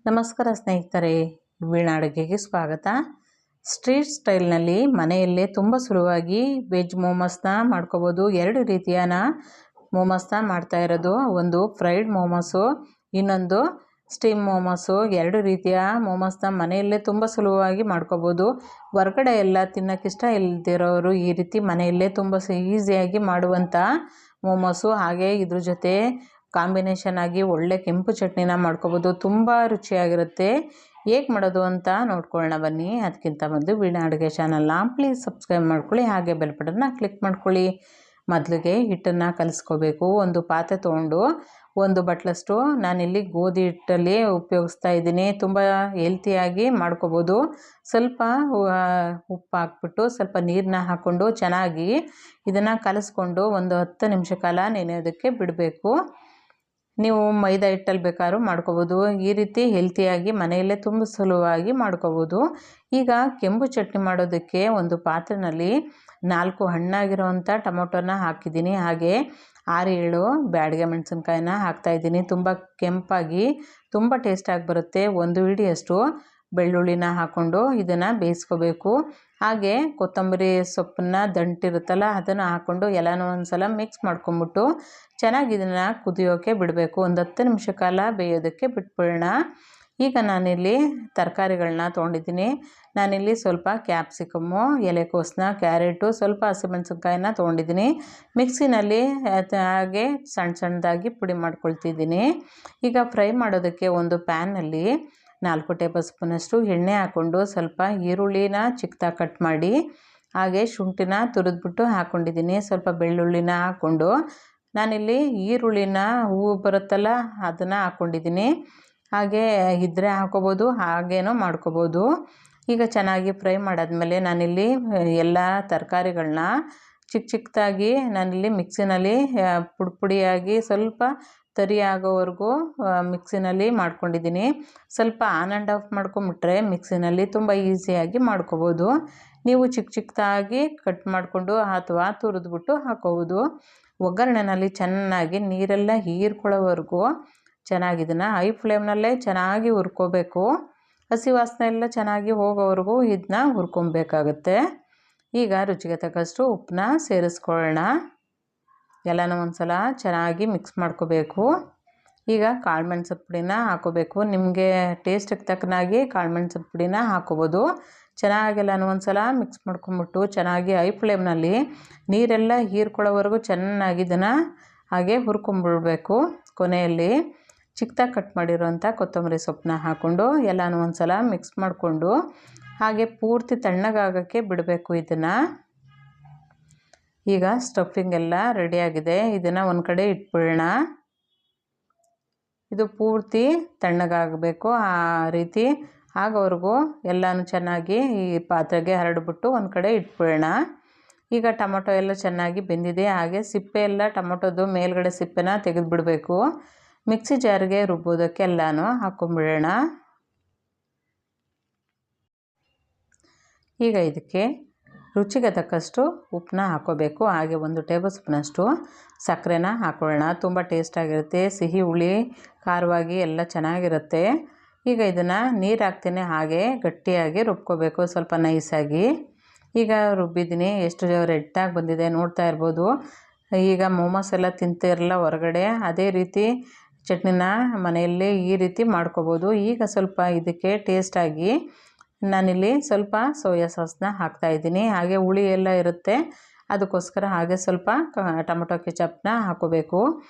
ನಮಸ್ಕಾರ ಸ್ನೇಹಿತರೆ, ವೀಣಾ ಅಡುಗೆಗೆ ಸ್ವಾಗತ. ಸ್ಟ್ರೀಟ್ ಸ್ಟೈಲ್ನಲ್ಲಿ ಮನೆಯಲ್ಲೇ ತುಂಬ ಸುಲಭವಾಗಿ ವೆಜ್ ಮೋಮೋಸ್ನ ಮಾಡ್ಕೋಬೋದು. ಎರಡು ರೀತಿಯನ ಮೋಮೋಸ್ನ ಮಾಡ್ತಾ ಇರೋದು, ಒಂದು ಫ್ರೈಡ್ ಮೋಮೋಸು, ಇನ್ನೊಂದು ಸ್ಟೀಮ್ ಮೋಮೋಸು. ಎರಡು ರೀತಿಯ ಮೋಮೋಸ್ನ ಮನೆಯಲ್ಲೇ ತುಂಬ ಸುಲಭವಾಗಿ ಮಾಡ್ಕೋಬೋದು. ಹೊರಗಡೆ ಎಲ್ಲ ತಿನ್ನೋಕ್ಕಿಷ್ಟ ಇಲ್ದಿರೋರು ಈ ರೀತಿ ಮನೆಯಲ್ಲೇ ತುಂಬ ಈಸಿಯಾಗಿ ಮಾಡುವಂಥ ಮೋಮೋಸು. ಹಾಗೆ ಇದ್ರ ಜೊತೆ ಕಾಂಬಿನೇಷನ್ ಆಗಿ ಒಳ್ಳೆ ಕೆಂಪು ಚಟ್ನಿನ ಮಾಡ್ಕೋಬೋದು. ತುಂಬ ರುಚಿಯಾಗಿರುತ್ತೆ. ಹೇಗೆ ಮಾಡೋದು ಅಂತ ನೋಡ್ಕೊಳ್ಳೋಣ ಬನ್ನಿ. ಅದಕ್ಕಿಂತ ಮೊದಲು ವೀಣಾ ಅಡುಗೆ ಚಾನಲ್ನ ಪ್ಲೀಸ್ ಸಬ್ಸ್ಕ್ರೈಬ್ ಮಾಡ್ಕೊಳ್ಳಿ, ಹಾಗೆ ಬೆಲ್ ಬಟನ್ನ ಕ್ಲಿಕ್ ಮಾಡ್ಕೊಳ್ಳಿ. ಮೊದಲಿಗೆ ಹಿಟ್ಟನ್ನು ಕಲಿಸ್ಕೋಬೇಕು. ಒಂದು ಪಾತ್ರೆ ತೊಗೊಂಡು ಒಂದು ಬಟ್ಲಷ್ಟು ನಾನಿಲ್ಲಿ ಗೋಧಿ ಹಿಟ್ಟಲ್ಲಿ ಉಪಯೋಗಿಸ್ತಾ ಇದ್ದೀನಿ. ತುಂಬ ಹೆಲ್ತಿಯಾಗಿ ಮಾಡ್ಕೋಬೋದು. ಸ್ವಲ್ಪ ಉಪ್ಪು ಹಾಕ್ಬಿಟ್ಟು ಸ್ವಲ್ಪ ನೀರನ್ನ ಹಾಕ್ಕೊಂಡು ಚೆನ್ನಾಗಿ ಇದನ್ನು ಕಲಿಸ್ಕೊಂಡು ಒಂದು 10 ನಿಮಿಷ ಕಾಲ ನೆನೆಯೋದಕ್ಕೆ ಬಿಡಬೇಕು. ನೀವು ಮೈದಾ ಹಿಟ್ಟಲ್ಲಿ ಬೇಕಾದ್ರೂ ಮಾಡ್ಕೋಬೋದು. ಈ ರೀತಿ ಹೆಲ್ತಿಯಾಗಿ ಮನೆಯಲ್ಲೇ ತುಂಬ ಸುಲಭವಾಗಿ ಮಾಡ್ಕೋಬೋದು. ಈಗ ಕೆಂಪು ಚಟ್ನಿ ಮಾಡೋದಕ್ಕೆ ಒಂದು ಪಾತ್ರೆಯಲ್ಲಿ 4 ಹಣ್ಣಾಗಿರೋವಂಥ ಟೊಮೊಟೊನ ಹಾಕಿದ್ದೀನಿ. ಹಾಗೆ 6-7 ಬ್ಯಾಡಗೆ ಮೆಣಸಿನ್ಕಾಯಿನ ಹಾಕ್ತಾಯಿದ್ದೀನಿ. ತುಂಬ ಕೆಂಪಾಗಿ ತುಂಬ ಟೇಸ್ಟಾಗಿ ಬರುತ್ತೆ. 1 ಹಿಡಿಯಷ್ಟು ಬೆಳ್ಳುಳ್ಳಿನ ಹಾಕ್ಕೊಂಡು ಇದನ್ನು ಬೇಯಿಸ್ಕೋಬೇಕು. ಹಾಗೆ ಕೊತ್ತಂಬರಿ ಸೊಪ್ಪನ್ನ ದಂಟಿರುತ್ತಲ್ಲ ಅದನ್ನು ಹಾಕ್ಕೊಂಡು ಎಲ್ಲನೂ ಒಂದು ಸಲ ಮಿಕ್ಸ್ ಮಾಡ್ಕೊಂಬಿಟ್ಟು ಚೆನ್ನಾಗಿ ಇದನ್ನು ಕುದಿಯೋಕ್ಕೆ ಬಿಡಬೇಕು. ಒಂದು 10 ನಿಮಿಷ ಕಾಲ ಬೇಯೋದಕ್ಕೆ ಬಿಟ್ಬಿಡೋಣ. ಈಗ ನಾನಿಲ್ಲಿ ತರಕಾರಿಗಳನ್ನ ತೊಗೊಂಡಿದ್ದೀನಿ. ನಾನಿಲ್ಲಿ ಸ್ವಲ್ಪ ಕ್ಯಾಪ್ಸಿಕಮ್ಮು, ಎಲೆಕೋಸನ್ನ, ಕ್ಯಾರೆಟು, ಸ್ವಲ್ಪ ಹಸಿಮೆಣಸಿನ್ಕಾಯಿನ ತೊಗೊಂಡಿದ್ದೀನಿ. ಮಿಕ್ಸಿನಲ್ಲಿ ಹಾಗೆ ಸಣ್ಣದಾಗಿ ಪುಡಿ ಮಾಡ್ಕೊಳ್ತಿದ್ದೀನಿ. ಈಗ ಫ್ರೈ ಮಾಡೋದಕ್ಕೆ ಒಂದು ಪ್ಯಾನಲ್ಲಿ 4 ಟೇಬಲ್ ಸ್ಪೂನಷ್ಟು ಎಣ್ಣೆ ಹಾಕ್ಕೊಂಡು ಸ್ವಲ್ಪ ಈರುಳ್ಳಿನ ಚಿಕ್ಕದಾಗಿ ಕಟ್ ಮಾಡಿ, ಹಾಗೆ ಶುಂಠಿನ ತುರಿದ್ಬಿಟ್ಟು ಹಾಕ್ಕೊಂಡಿದ್ದೀನಿ. ಸ್ವಲ್ಪ ಬೆಳ್ಳುಳ್ಳಿನ ಹಾಕ್ಕೊಂಡು ನಾನಿಲ್ಲಿ ಈರುಳ್ಳಿನ ಹೂವು ಬರುತ್ತಲ್ಲ ಅದನ್ನು ಹಾಕ್ಕೊಂಡಿದ್ದೀನಿ. ಹಾಗೆ ಇದ್ದರೆ ಹಾಕ್ಕೋಬೋದು, ಹಾಗೇನೋ ಮಾಡ್ಕೋಬೋದು. ಈಗ ಚೆನ್ನಾಗಿ ಫ್ರೈ ಮಾಡಾದ್ಮೇಲೆ ನಾನಿಲ್ಲಿ ಎಲ್ಲ ತರಕಾರಿಗಳನ್ನ ಚಿಕ್ಕದಾಗಿ ನಾನಿಲ್ಲಿ ಮಿಕ್ಸಿನಲ್ಲಿ ಪುಡಿಯಾಗಿ ಸ್ವಲ್ಪ ತರಿ ಆಗೋವರೆಗೂ ಮಿಕ್ಸಿನಲ್ಲಿ ಮಾಡ್ಕೊಂಡಿದ್ದೀನಿ. ಸ್ವಲ್ಪ ಆನ್ ಆ್ಯಂಡ್ ಆಫ್ ಮಾಡ್ಕೊಂಬಿಟ್ರೆ ಮಿಕ್ಸಿನಲ್ಲಿ ತುಂಬ ಈಸಿಯಾಗಿ ಮಾಡ್ಕೋಬೋದು. ನೀವು ಚಿಕ್ಕದಾಗಿ ಕಟ್ ಮಾಡಿಕೊಂಡು ಅಥವಾ ತುರಿದ್ಬಿಟ್ಟು ಹಾಕ್ಕೋಬೋದು. ಒಗ್ಗರಣೆನಲ್ಲಿ ಚೆನ್ನಾಗಿ ನೀರೆಲ್ಲ ಹೀರ್ಕೊಳ್ಳೋವರೆಗೂ ಚೆನ್ನಾಗಿ ಇದನ್ನು ಹೈ ಫ್ಲೇಮ್ನಲ್ಲೇ ಚೆನ್ನಾಗಿ ಹುರ್ಕೋಬೇಕು. ಹಸಿ ವಾಸನೆ ಎಲ್ಲ ಚೆನ್ನಾಗಿ ಹೋಗೋವರೆಗೂ ಇದನ್ನ ಹುರ್ಕೊಬೇಕಾಗುತ್ತೆ. ಈಗ ರುಚಿಗೆ ತಕ್ಕಷ್ಟು ಉಪ್ಪನ್ನ ಸೇರಿಸ್ಕೊಳ್ಳೋಣ. ಎಲ್ಲನೂ ಒಂದು ಸಲ ಚೆನ್ನಾಗಿ ಮಿಕ್ಸ್ ಮಾಡ್ಕೋಬೇಕು. ಈಗ ಕಾಳುಮೆಣಸು ಪುಡಿನ ಹಾಕ್ಕೋಬೇಕು. ನಿಮಗೆ ಟೇಸ್ಟಿಗೆ ತಕ್ಕನಾಗಿ ಕಾಳುಮೆಣಸು ಪುಡಿನ ಹಾಕ್ಕೋಬೋದು. ಚೆನ್ನಾಗೆಲ್ಲನೂ ಒಂದು ಸಲ ಮಿಕ್ಸ್ ಮಾಡ್ಕೊಂಬಿಟ್ಟು ಚೆನ್ನಾಗಿ ಹೈ ಫ್ಲೇಮ್ನಲ್ಲಿ ನೀರೆಲ್ಲ ಹೀರ್ಕೊಳ್ಳೋವರೆಗೂ ಚೆನ್ನಾಗಿ ಇದನ್ನು ಹಾಗೆ ಹುರ್ಕೊಂಬಿಡ್ಬೇಕು. ಕೊನೆಯಲ್ಲಿ ಚಿಕ್ಕದಾಗಿ ಕಟ್ ಮಾಡಿರೋಂಥ ಕೊತ್ತಂಬರಿ ಸೊಪ್ಪನ್ನ ಹಾಕ್ಕೊಂಡು ಎಲ್ಲನೂ ಒಂದು ಸಲ ಮಿಕ್ಸ್ ಮಾಡಿಕೊಂಡು ಹಾಗೆ ಪೂರ್ತಿ ತಣ್ಣಗಾಗೋಕ್ಕೆ ಬಿಡಬೇಕು. ಇದನ್ನು ಈಗ ಸ್ಟಫಿಂಗ್ ಎಲ್ಲ ರೆಡಿಯಾಗಿದೆ. ಇದನ್ನು ಒಂದು ಕಡೆ ಇಟ್ಬಿಡೋಣ. ಇದು ಪೂರ್ತಿ ತಣ್ಣಗಾಗಬೇಕು. ಆ ರೀತಿ ಆಗೋವರೆಗೂ ಎಲ್ಲನೂ ಚೆನ್ನಾಗಿ ಈ ಪಾತ್ರೆಗೆ ಹರಡ್ಬಿಟ್ಟು ಒಂದು ಕಡೆ ಇಟ್ಬಿಡೋಣ. ಈಗ ಟೊಮೊಟೊ ಎಲ್ಲ ಚೆನ್ನಾಗಿ ಬೆಂದಿದೆ. ಹಾಗೆ ಸಿಪ್ಪೆ ಎಲ್ಲ ಟೊಮೊಟೊದು ಮೇಲ್ಗಡೆ ಸಿಪ್ಪೆನ ತೆಗೆದುಬಿಡಬೇಕು. ಮಿಕ್ಸಿ ಜಾರಿಗೆ ರುಬ್ಬೋದಕ್ಕೆ ಎಲ್ಲನೂ ಹಾಕ್ಕೊಂಬಿಡೋಣ. ಈಗ ಇದಕ್ಕೆ ರುಚಿಗೆ ತಕ್ಕಷ್ಟು ಉಪ್ಪನ್ನ ಹಾಕ್ಕೋಬೇಕು. ಹಾಗೆ 1 ಟೇಬಲ್ ಸ್ಪೂನಷ್ಟು ಸಕ್ಕರೆನ ಹಾಕ್ಕೊಳ್ಳೋಣ. ತುಂಬ ಟೇಸ್ಟಾಗಿರುತ್ತೆ. ಸಿಹಿ ಹುಳಿ ಖಾರವಾಗಿ ಎಲ್ಲ ಚೆನ್ನಾಗಿರುತ್ತೆ. ಈಗ ಇದನ್ನು ನೀರು ಹಾಕ್ತೀನಿ. ಹಾಗೆ ಗಟ್ಟಿಯಾಗಿ ರುಬ್ಕೋಬೇಕು, ಸ್ವಲ್ಪ ನೈಸಾಗಿ. ಈಗ ರುಬ್ಬಿದ್ದೀನಿ. ಎಷ್ಟು ರೆಡ್ಡಾಗಿ ಬಂದಿದೆ ನೋಡ್ತಾ ಇರ್ಬೋದು. ಈಗ ಮೋಮೋಸ್ ಎಲ್ಲ ತಿಂತಿರಲ್ಲ ಹೊರಗಡೆ, ಅದೇ ರೀತಿ ಚಟ್ನಿನ ಮನೆಯಲ್ಲೇ ಈ ರೀತಿ ಮಾಡ್ಕೋಬೋದು. ಈಗ ಸ್ವಲ್ಪ ಇದಕ್ಕೆ ಟೇಸ್ಟಾಗಿ ನಾನಿಲ್ಲಿ ಸ್ವಲ್ಪ ಸೋಯಾ ಸಾಸ್ನ ಹಾಕ್ತಾಯಿದ್ದೀನಿ. ಹಾಗೆ ಹುಳಿ ಎಲ್ಲ ಇರುತ್ತೆ, ಅದಕ್ಕೋಸ್ಕರ ಹಾಗೆ ಸ್ವಲ್ಪ ಟೊಮೊಟೊ ಕೆಚಪ್ನ ಹಾಕ್ಕೋಬೇಕು.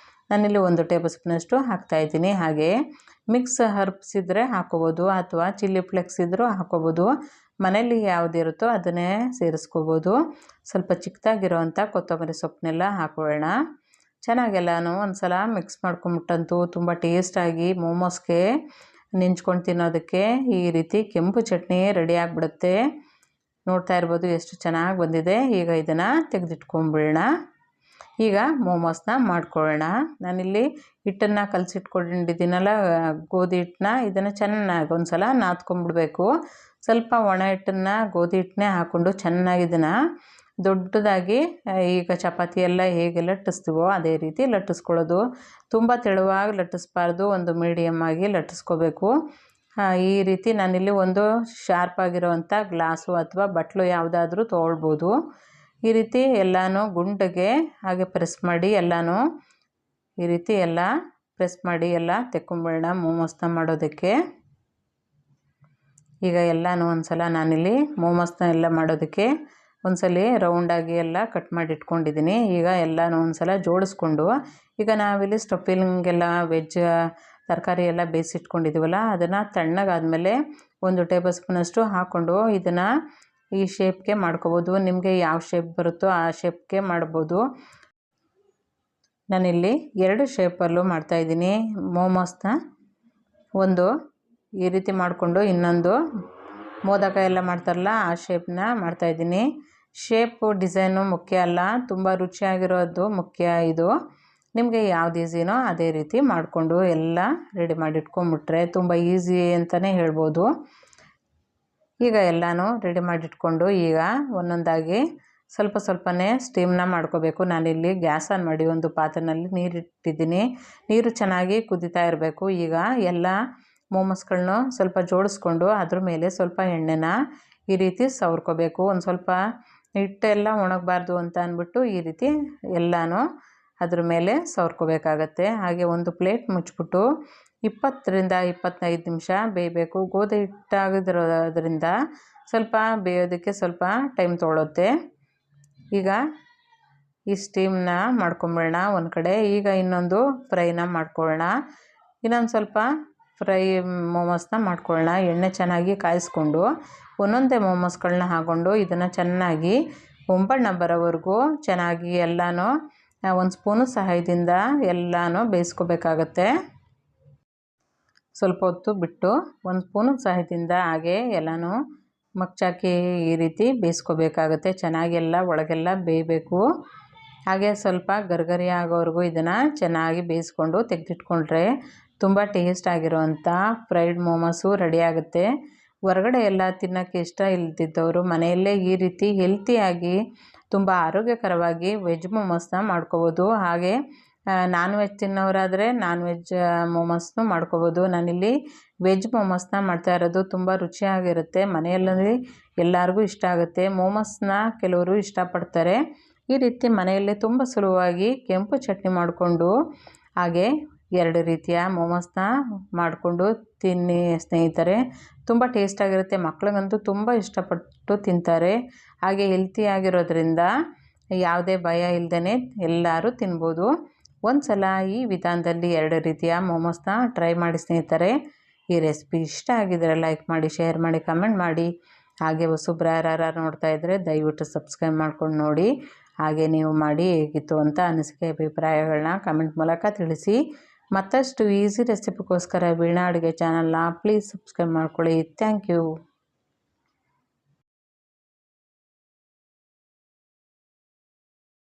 ನಾನಿಲ್ಲಿ 1 ಟೇಬಲ್ ಸ್ಪೂನಷ್ಟು ಹಾಕ್ತಾಯಿದ್ದೀನಿ. ಹಾಗೆ ಮಿಕ್ಸ್ ಹರ್ಬ್ಸ್ ಇದ್ದರೆ ಹಾಕ್ಕೋಬೋದು ಅಥವಾ ಚಿಲ್ಲಿ ಫ್ಲೆಕ್ಸ್ ಇದ್ದರೂ ಹಾಕ್ಕೋಬೋದು. ಮನೇಲಿ ಯಾವುದಿರುತ್ತೋ ಅದನ್ನೇ ಸೇರಿಸ್ಕೋಬೋದು. ಸ್ವಲ್ಪ ಚಿಕ್ಕದಾಗಿರೋವಂಥ ಕೊತ್ತಂಬರಿ ಸೊಪ್ಪನ್ನೆಲ್ಲ ಹಾಕ್ಕೊಳ್ಳೋಣ. ಚೆನ್ನಾಗೆಲ್ಲನೂ ಒಂದು ಸಲ ಮಿಕ್ಸ್ ಮಾಡ್ಕೊಂಬಿಟ್ಟಂತೂ ತುಂಬ ಟೇಸ್ಟಾಗಿ ಮೋಮೋಸ್ಗೆ ನೆಂಚ್ಕೊಂಡು ತಿನ್ನೋದಕ್ಕೆ ಈ ರೀತಿ ಕೆಂಪು ಚಟ್ನಿ ರೆಡಿ ಆಗಿಬಿಡುತ್ತೆ. ನೋಡ್ತಾ ಇರ್ಬೋದು ಎಷ್ಟು ಚೆನ್ನಾಗಿ ಬಂದಿದೆ. ಈಗ ಇದನ್ನು ತೆಗೆದಿಟ್ಕೊಂಬಿಡೋಣ. ಈಗ ಮೋಮೋಸ್ನ ಮಾಡ್ಕೊಳ್ಳೋಣ. ನಾನಿಲ್ಲಿ ಹಿಟ್ಟನ್ನು ಕಲಸಿಟ್ಕೊಂಡಿದ್ದೀನಲ್ಲ ಗೋಧಿ ಹಿಟ್ಟನ್ನ, ಇದನ್ನು ಚೆನ್ನಾಗಿ ಒಂದು ಸಲ ನಾದ್ಕೊಂಬಿಡ್ಬೇಕು. ಸ್ವಲ್ಪ ಒಣ ಹಿಟ್ಟನ್ನು ಗೋಧಿ ಹಿಟ್ಟನ್ನೇ ಹಾಕ್ಕೊಂಡು ಚೆನ್ನಾಗಿ ಇದನ್ನು ದೊಡ್ಡದಾಗಿ ಈಗ ಚಪಾತಿ ಎಲ್ಲ ಹೇಗೆ ಲಟ್ಟಿಸ್ತೀವೋ ಅದೇ ರೀತಿ ಲಟ್ಟಿಸ್ಕೊಳ್ಳೋದು. ತುಂಬ ತೆಳುವಾಗಿ ಲಟ್ಟಿಸ್ಬಾರ್ದು, ಒಂದು ಮೀಡಿಯಮ್ ಆಗಿ ಲಟ್ಟಿಸ್ಕೋಬೇಕು. ಈ ರೀತಿ ನಾನಿಲ್ಲಿ ಒಂದು ಶಾರ್ಪ್ ಆಗಿರೋವಂಥ ಗ್ಲಾಸು ಅಥವಾ ಬಟ್ಲು ಯಾವುದಾದ್ರೂ ತೊಗೊಳ್ಬೋದು. ಈ ರೀತಿ ಎಲ್ಲನೂ ಗುಂಡಿಗೆ ಹಾಗೆ ಪ್ರೆಸ್ ಮಾಡಿ ಎಲ್ಲನೂ ಈ ರೀತಿ ಎಲ್ಲ ಪ್ರೆಸ್ ಮಾಡಿ ಎಲ್ಲ ತೆಕ್ಕೊಂಬಿಡೋಣ ಮೋಮೋಸ್ನ ಮಾಡೋದಕ್ಕೆ. ಈಗ ಎಲ್ಲನೂ ಒಂದು ಸಲ ನಾನಿಲ್ಲಿ ಮೋಮೋಸ್ನ ಎಲ್ಲ ಮಾಡೋದಕ್ಕೆ ಒಂದ್ಸಲ ರೌಂಡಾಗಿ ಎಲ್ಲ ಕಟ್ ಮಾಡಿ ಇಟ್ಕೊಂಡಿದ್ದೀನಿ. ಈಗ ಎಲ್ಲನೂ ಒಂದು ಸಲ ಜೋಡಿಸ್ಕೊಂಡು ಈಗ ನಾವಿಲ್ಲಿ ಸ್ಟಫಿಂಗೆಲ್ಲ ವೆಜ್ ತರಕಾರಿ ಎಲ್ಲ ಬೇಯಿಸಿಟ್ಕೊಂಡಿದ್ದೀವಲ್ಲ ಅದನ್ನು ತಣ್ಣಗಾದಮೇಲೆ 1 ಟೇಬಲ್ ಸ್ಪೂನಷ್ಟು ಹಾಕ್ಕೊಂಡು ಇದನ್ನು ಈ ಶೇಪ್ಗೆ ಮಾಡ್ಕೋಬೋದು. ನಿಮಗೆ ಯಾವ ಶೇಪ್ ಬರುತ್ತೋ ಆ ಶೇಪ್ಗೆ ಮಾಡ್ಬೋದು. ನಾನಿಲ್ಲಿ 2 ಶೇಪಲ್ಲೂ ಮಾಡ್ತಾಯಿದ್ದೀನಿ ಮೋಮೋಸ್ನ. ಒಂದು ಈ ರೀತಿ ಮಾಡಿಕೊಂಡು ಇನ್ನೊಂದು ಮೋದಕ ಎಲ್ಲ ಮಾಡ್ತಾರಲ್ಲ ಆ ಶೇಪ್ನ ಮಾಡ್ತಾಯಿದ್ದೀನಿ. ಶೇಪು ಡಿಸೈನು ಮುಖ್ಯ ಅಲ್ಲ, ತುಂಬ ರುಚಿಯಾಗಿರೋದು ಮುಖ್ಯ. ಇದು ನಿಮಗೆ ಯಾವ್ದು ಈಸಿನೋ ಅದೇ ರೀತಿ ಮಾಡಿಕೊಂಡು ಎಲ್ಲ ರೆಡಿ ಮಾಡಿ ಇಟ್ಕೊಂಡ್ಬಿಟ್ರೆ ತುಂಬ ಈಸಿ ಅಂತಲೇ ಹೇಳ್ಬೋದು. ಈಗ ಎಲ್ಲನೂ ರೆಡಿ ಮಾಡಿಟ್ಕೊಂಡು ಈಗ ಒಂದೊಂದಾಗಿ ಸ್ವಲ್ಪ ಸ್ವಲ್ಪನೇ ಸ್ಟೀಮ್ನ ಮಾಡ್ಕೋಬೇಕು. ನಾನಿಲ್ಲಿ ಗ್ಯಾಸ್ ಆನ್ ಮಾಡಿ ಒಂದು ಪಾತ್ರೆಯಲ್ಲಿ ನೀರಿಟ್ಟಿದ್ದೀನಿ. ನೀರು ಚೆನ್ನಾಗಿ ಕುದೀತಾ ಇರಬೇಕು. ಈಗ ಎಲ್ಲ ಮೋಮೋಸ್ಗಳನ್ನೂ ಸ್ವಲ್ಪ ಜೋಡಿಸ್ಕೊಂಡು ಅದ್ರ ಮೇಲೆ ಸ್ವಲ್ಪ ಎಣ್ಣೆನ ಈ ರೀತಿ ಸವರ್ಕೋಬೇಕು. ಒಂದು ಸ್ವಲ್ಪ ಹಿಟ್ಟೆಲ್ಲ ಒಣಗಬಾರ್ದು ಅಂತ ಅಂದ್ಬಿಟ್ಟು ಈ ರೀತಿ ಎಲ್ಲನೂ ಅದ್ರ ಮೇಲೆ ಸವರ್ಕೋಬೇಕಾಗತ್ತೆ. ಹಾಗೆ ಒಂದು ಪ್ಲೇಟ್ ಮುಚ್ಚಿಬಿಟ್ಟು 20 ರಿಂದ 25 ನಿಮಿಷ ಬೇಯಬೇಕು. ಗೋಧಿ ಹಿಟ್ಟಾಗಿರೋದ್ರಿಂದ ಸ್ವಲ್ಪ ಬೇಯೋದಕ್ಕೆ ಸ್ವಲ್ಪ ಟೈಮ್ ತೊಗೊಳುತ್ತೆ. ಈಗ ಈ ಸ್ಟೀಮ್ನ ಮಾಡ್ಕೊಂಬಿಡೋಣ ಒಂದು ಕಡೆ. ಈಗ ಇನ್ನೊಂದು ಫ್ರೈನ ಮಾಡ್ಕೊಳ್ಳೋಣ. ಇನ್ನೊಂದು ಸ್ವಲ್ಪ ಫ್ರೈ ಮೋಮೋಸ್ನ ಮಾಡ್ಕೊಳ್ಳೋಣ. ಎಣ್ಣೆ ಚೆನ್ನಾಗಿ ಕಾಯಿಸ್ಕೊಂಡು ಒಂದೊಂದೇ ಮೋಮೋಸ್ಗಳನ್ನ ಹಾಕ್ಕೊಂಡು ಇದನ್ನು ಚೆನ್ನಾಗಿ ಹೊಂಬಣ್ಣ ಬರೋವರೆಗೂ ಚೆನ್ನಾಗಿ ಎಲ್ಲನೂ ಒಂದು ಸ್ಪೂನು ಸಹಾಯದಿಂದ ಎಲ್ಲನೂ ಬೇಯಿಸ್ಕೋಬೇಕಾಗತ್ತೆ. ಸ್ವಲ್ಪ ಹೊತ್ತು ಬಿಟ್ಟು ಒಂದು ಸ್ಪೂನು ಸಹಾಯದಿಂದ ಹಾಗೆ ಎಲ್ಲನೂ ಮಗ್ಚಾಕಿ ಈ ರೀತಿ ಬೇಯಿಸ್ಕೋಬೇಕಾಗತ್ತೆ. ಚೆನ್ನಾಗಿ ಎಲ್ಲ ಒಳಗೆಲ್ಲ ಬೇಯಬೇಕು. ಹಾಗೆ ಸ್ವಲ್ಪ ಗರ್ಗರಿ ಆಗೋವರೆಗೂ ಇದನ್ನು ಚೆನ್ನಾಗಿ ಬೇಯಿಸ್ಕೊಂಡು ತೆಗೆದಿಟ್ಕೊಂಡ್ರೆ ತುಂಬ ಟೇಸ್ಟ್ ಆಗಿರೋವಂಥ ಫ್ರೈಡ್ ಮೋಮೋಸು ರೆಡಿಯಾಗುತ್ತೆ. ಹೊರಗಡೆ ಎಲ್ಲ ತಿನ್ನೋಕ್ಕೆ ಇಷ್ಟ ಇಲ್ದಿದ್ದವರು ಮನೆಯಲ್ಲೇ ಈ ರೀತಿ ಹೆಲ್ತಿಯಾಗಿ ತುಂಬ ಆರೋಗ್ಯಕರವಾಗಿ ವೆಜ್ ಮೋಮೋಸ್ನ ಮಾಡ್ಕೋಬೋದು. ಹಾಗೆ ನಾನ್ ವೆಜ್ ತಿನ್ನೋರಾದರೆ ನಾನ್ ವೆಜ್ ಮೋಮೋಸ್ನೂ ಮಾಡ್ಕೋಬೋದು. ನಾನಿಲ್ಲಿ ವೆಜ್ ಮೋಮೋಸ್ನ ಮಾಡ್ತಾ ಇರೋದು. ತುಂಬ ರುಚಿಯಾಗಿರುತ್ತೆ. ಮನೆಯಲ್ಲಿ ಎಲ್ಲರಿಗೂ ಇಷ್ಟ ಆಗುತ್ತೆ. ಮೋಮೋಸ್ನ ಕೆಲವರು ಇಷ್ಟಪಡ್ತಾರೆ. ಈ ರೀತಿ ಮನೆಯಲ್ಲೇ ತುಂಬ ಸುಲಭವಾಗಿ ಕೆಂಪು ಚಟ್ನಿ ಮಾಡಿಕೊಂಡು ಹಾಗೆ 2 ರೀತಿಯ ಮೋಮೋಸ್ನ ಮಾಡಿಕೊಂಡು ತಿನ್ನಿ ಸ್ನೇಹಿತರೆ. ತುಂಬ ಟೇಸ್ಟಾಗಿರುತ್ತೆ. ಮಕ್ಳಿಗಂತೂ ತುಂಬ ಇಷ್ಟಪಟ್ಟು ತಿಂತಾರೆ. ಹಾಗೆ ಹೆಲ್ತಿಯಾಗಿರೋದ್ರಿಂದ ಯಾವುದೇ ಭಯ ಇಲ್ಲದೇ ಎಲ್ಲರೂ ತಿನ್ಬೋದು. ಒಂದು ಸಲ ಈ ವಿಧಾನದಲ್ಲಿ 2 ರೀತಿಯ ಮೋಮೋಸ್ನ ಟ್ರೈ ಮಾಡಿ ಸ್ನೇಹಿತರೆ. ಈ ರೆಸಿಪಿ ಇಷ್ಟ ಆಗಿದ್ರೆ ಲೈಕ್ ಮಾಡಿ, ಶೇರ್ ಮಾಡಿ, ಕಮೆಂಟ್ ಮಾಡಿ. ಹಾಗೆ ಹೊಸಬ್ರು ಯಾರು ನೋಡ್ತಾ ಇದ್ದರೆ ದಯವಿಟ್ಟು ಸಬ್ಸ್ಕ್ರೈಬ್ ಮಾಡ್ಕೊಂಡು ನೋಡಿ. ಹಾಗೆ ನೀವು ಮಾಡಿ ಹೇಗಿತ್ತು ಅಂತ ಅನಿಸಿಕೆ ಅಭಿಪ್ರಾಯಗಳನ್ನ ಕಮೆಂಟ್ ಮೂಲಕ ತಿಳಿಸಿ. ಮತ್ತಷ್ಟು ಈಸಿ ರೆಸಿಪಿಗೋಸ್ಕರ ವೀಣಾ ಅಡುಗೆ ಚಾನಲ್ನ ಪ್ಲೀಸ್ ಸಬ್ಸ್ಕ್ರೈಬ್ ಮಾಡ್ಕೊಳ್ಳಿ. Thank you.